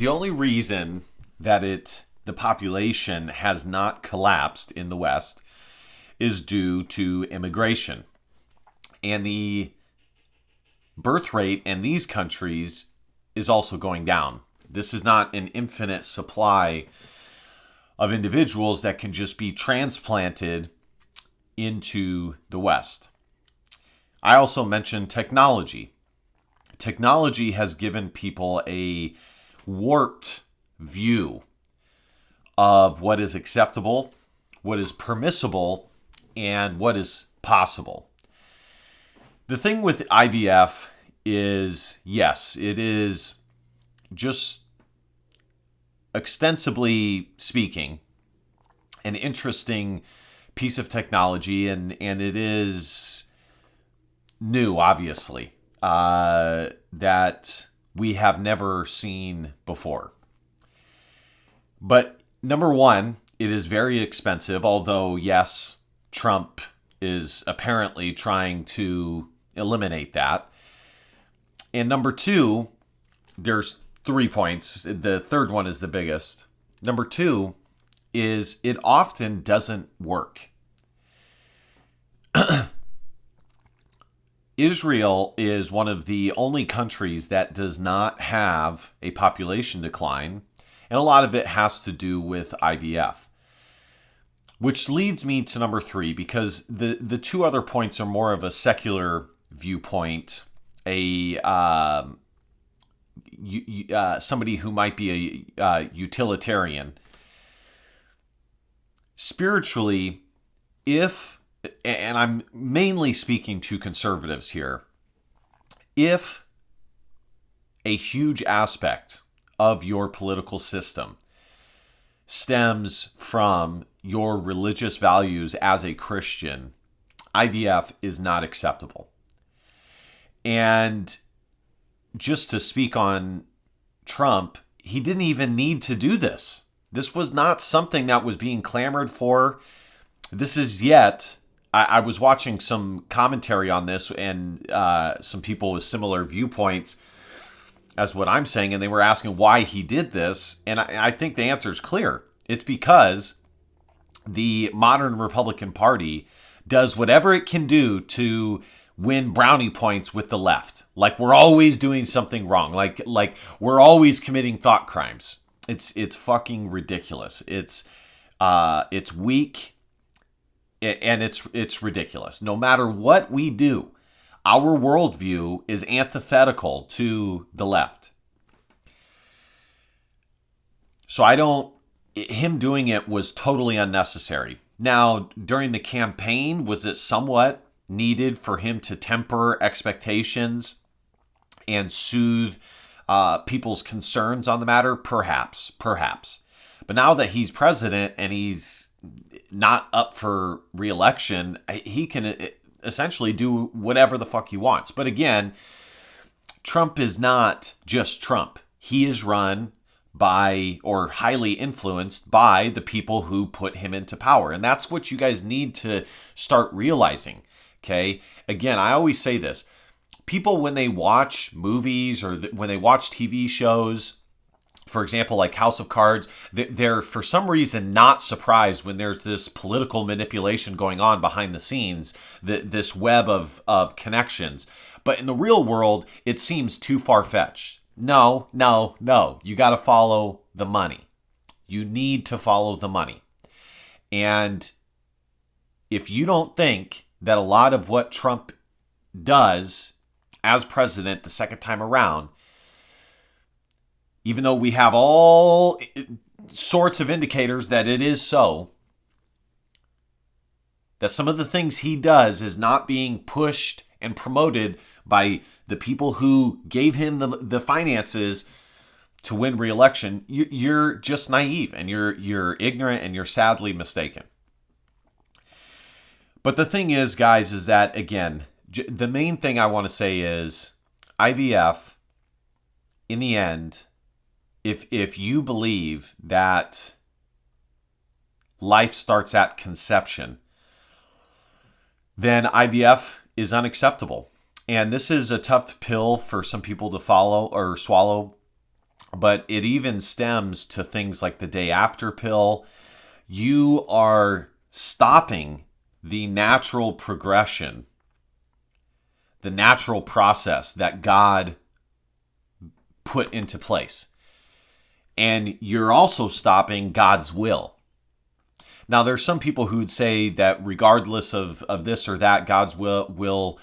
The only reason that the population has not collapsed in the West is due to immigration. And the birth rate in these countries is also going down. This is not an infinite supply of individuals that can just be transplanted into the West. I also mentioned technology. Technology has given people a warped view of what is acceptable, what is permissible, and what is possible. The thing with IVF is, yes, it is, just extensively speaking, an interesting piece of technology, and it is new, obviously, that we have never seen before. But number one, it is very expensive, although, yes, Trump is apparently trying to eliminate that. And number two, there's 3 points. The third one is the biggest. Number two is it often doesn't work. Israel is one of the only countries that does not have a population decline, and a lot of it has to do with IVF. Which leads me to number three, because the two other points are more of a secular viewpoint, somebody who might be a utilitarian. Spiritually, and I'm mainly speaking to conservatives here, if a huge aspect of your political system stems from your religious values as a Christian, IVF is not acceptable. And just to speak on Trump, he didn't even need to do this. This was not something that was being clamored for. This is yet, I was watching some commentary on this, and some people with similar viewpoints as what I'm saying, and they were asking why he did this. And I think the answer is clear. It's because the modern Republican Party does whatever it can do to win brownie points with the left. Like we're always doing something wrong. Like we're always committing thought crimes. It's fucking ridiculous. It's weak, and it's ridiculous. No matter what we do, our worldview is antithetical to the left. So him doing it was totally unnecessary. Now, during the campaign, was it somewhat needed for him to temper expectations and soothe people's concerns on the matter? Perhaps. But now that he's president and he's not up for re-election, he can essentially do whatever the fuck he wants. But again, Trump is not just Trump. He is run by, or highly influenced by, the people who put him into power. And that's what you guys need to start realizing. Okay? Again, I always say this. People, when they watch movies or when they watch TV shows, for example, like House of Cards, they're for some reason not surprised when there's this political manipulation going on behind the scenes, this web of connections. But in the real world, it seems too far-fetched. No. You got to follow the money. You need to follow the money. And if you don't think that a lot of what Trump does as president the second time around, even though we have all sorts of indicators that it is so, that some of the things he does is not being pushed and promoted by the people who gave him the finances to win re-election, you're just naive, and you're ignorant, and you're sadly mistaken. But the thing is, guys, is that, again, the main thing I want to say is IVF, in the end, if you believe that life starts at conception, then IVF is unacceptable. And this is a tough pill for some people to follow or swallow. but it even stems to things like the day after pill. You are stopping the natural progression, the natural process that God put into place. And you're also stopping God's will. Now, there's some people who would say that regardless of this or that, God's will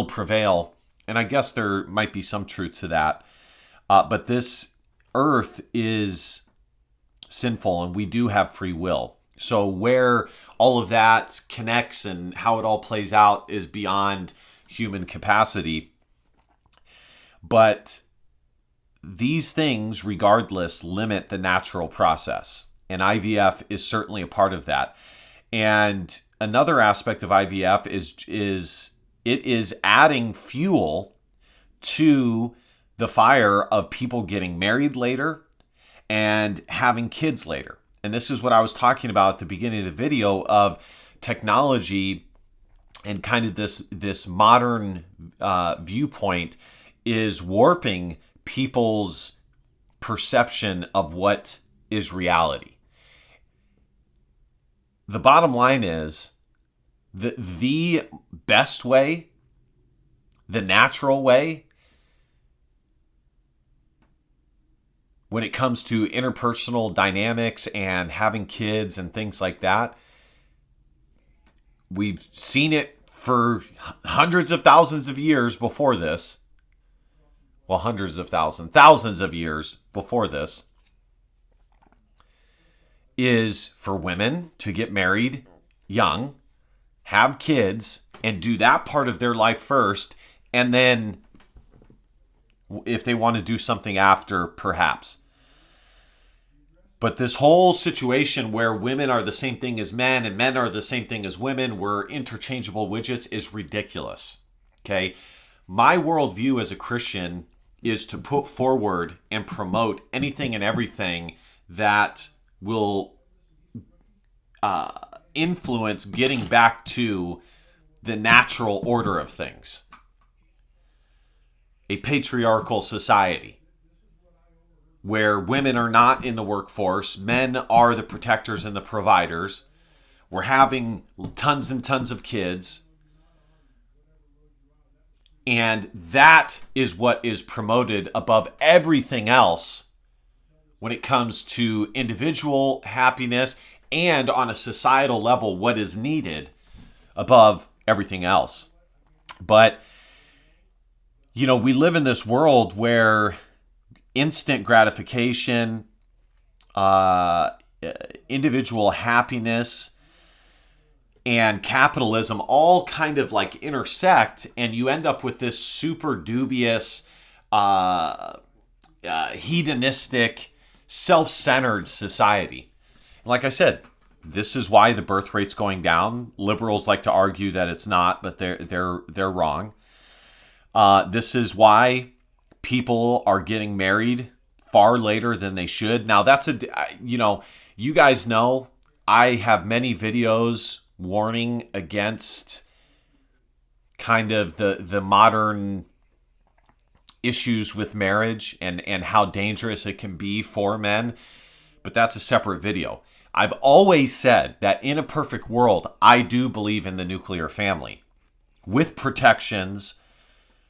prevail. And I guess there might be some truth to that. But this earth is sinful and we do have free will. So where all of that connects and how it all plays out is beyond human capacity. But these things, regardless, limit the natural process. And IVF is certainly a part of that. And another aspect of IVF is it is adding fuel to the fire of people getting married later and having kids later. And this is what I was talking about at the beginning of the video of technology and kind of this modern viewpoint is warping people's perception of what is reality. The bottom line is that the best way, the natural way, when it comes to interpersonal dynamics and having kids and things like that, we've seen it for hundreds of thousands of years before this. Well, hundreds of thousands of years before this, is for women to get married young, have kids, and do that part of their life first, and then if they want to do something after, perhaps. But this whole situation where women are the same thing as men and men are the same thing as women, we're interchangeable widgets, is ridiculous. Okay? My worldview as a Christian is to put forward and promote anything and everything that will influence getting back to the natural order of things. A patriarchal society where women are not in the workforce, men are the protectors and the providers. We're having tons and tons of kids. And that is what is promoted above everything else when it comes to individual happiness and on a societal level, what is needed above everything else. But, you know, we live in this world where instant gratification, individual happiness, and capitalism all kind of like intersect, and you end up with this super dubious, hedonistic, self-centered society. Like I said, this is why the birth rate's going down. Liberals like to argue that it's not, but they're wrong. This is why people are getting married far later than they should. Now that's you guys know I have many videos warning against kind of the modern issues with marriage and how dangerous it can be for men, but that's a separate video. I've always said that in a perfect world, I do believe in the nuclear family with protections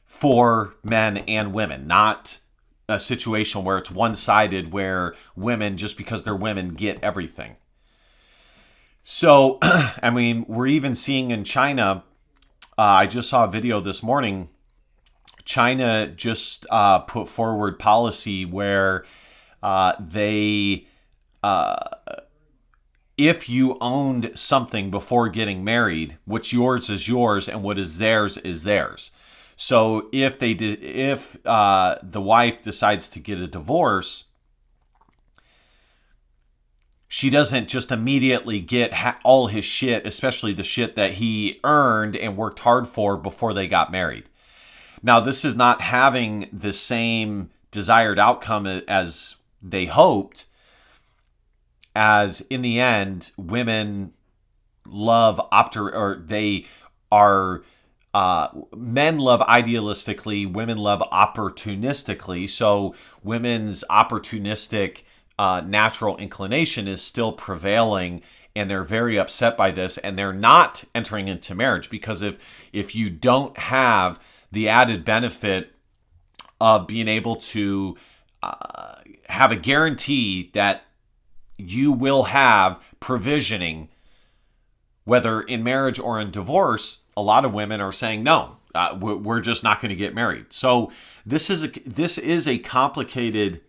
for men and women, not a situation where it's one-sided where women, just because they're women, get everything. So, I mean, we're even seeing in China, I just saw a video this morning, China just put forward policy where they, if you owned something before getting married, what's yours is yours and what is theirs is theirs. So if the wife decides to get a divorce, she doesn't just immediately get all his shit, especially the shit that he earned and worked hard for before they got married. Now, this is not having the same desired outcome as they hoped, as in the end, women love they are men love idealistically, women love opportunistically. So women's opportunistic natural inclination is still prevailing, and they're very upset by this, and they're not entering into marriage because if you don't have the added benefit of being able to have a guarantee that you will have provisioning, whether in marriage or in divorce, a lot of women are saying no. We're just not going to get married. So this is a complicated.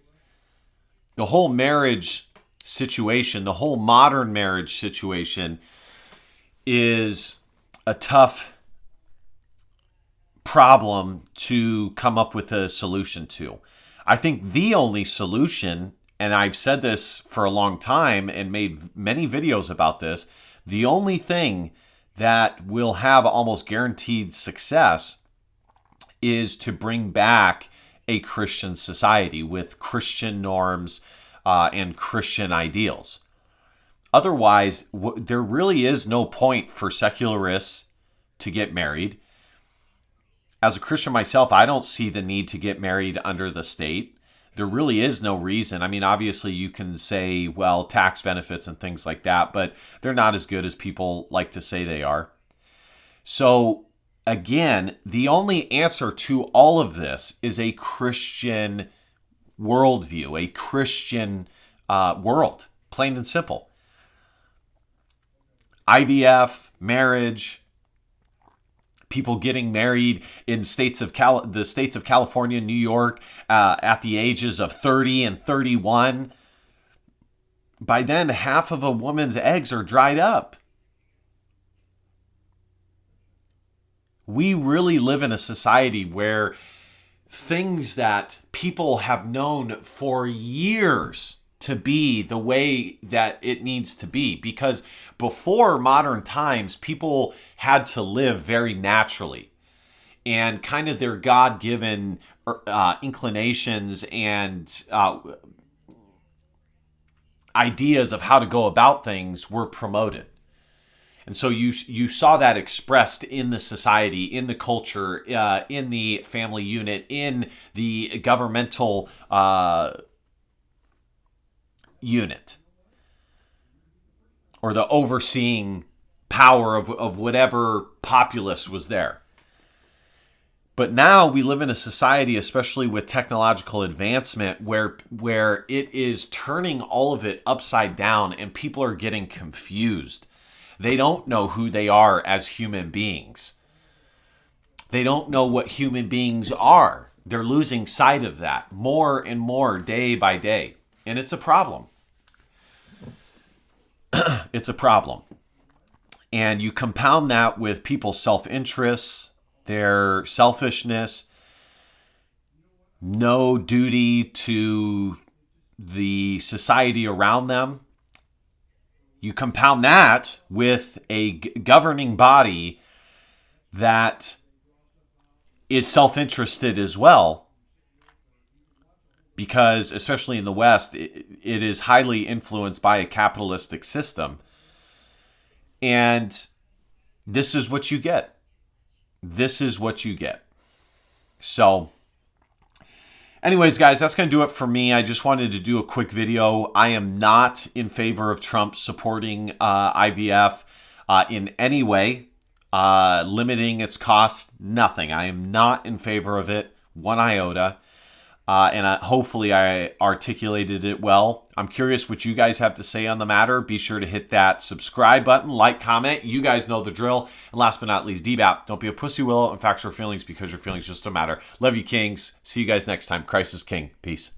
The whole marriage situation, the whole modern marriage situation, is a tough problem to come up with a solution to. I think the only solution, and I've said this for a long time and made many videos about this, the only thing that will have almost guaranteed success is to bring back a Christian society with Christian norms and Christian ideals. Otherwise, there really is no point for secularists to get married. As a Christian myself, I don't see the need to get married under the state. There really is no reason. I mean, obviously you can say, well, tax benefits and things like that, but they're not as good as people like to say they are. So again, the only answer to all of this is a Christian worldview, a Christian world, plain and simple. IVF, marriage, people getting married in the states of California, New York, at the ages of 30 and 31. By then, half of a woman's eggs are dried up. We really live in a society where things that people have known for years to be the way that it needs to be. Because before modern times, people had to live very naturally. And kind of their God-given inclinations and ideas of how to go about things were promoted. And so you saw that expressed in the society, in the culture, in the family unit, in the governmental unit, or the overseeing power of whatever populace was there. But now we live in a society, especially with technological advancement, where it is turning all of it upside down and people are getting confused. They don't know who they are as human beings. They don't know what human beings are. They're losing sight of that more and more day by day. And it's a problem. It's a problem. And you compound that with people's self-interests, their selfishness, no duty to the society around them. You compound that with a governing body that is self-interested as well, because especially in the West, it is highly influenced by a capitalistic system. And this is what you get. This is what you get. So anyways, guys, that's going to do it for me. I just wanted to do a quick video. I am not in favor of Trump supporting IVF in any way, limiting its cost, nothing. I am not in favor of it, one iota. And hopefully I articulated it well. I'm curious what you guys have to say on the matter. Be sure to hit that subscribe button, like, comment. You guys know the drill. And last but not least, DBAP, don't be a pussy willow and facts your feelings because your feelings just don't matter. Love you, kings. See you guys next time. Christ is king. Peace.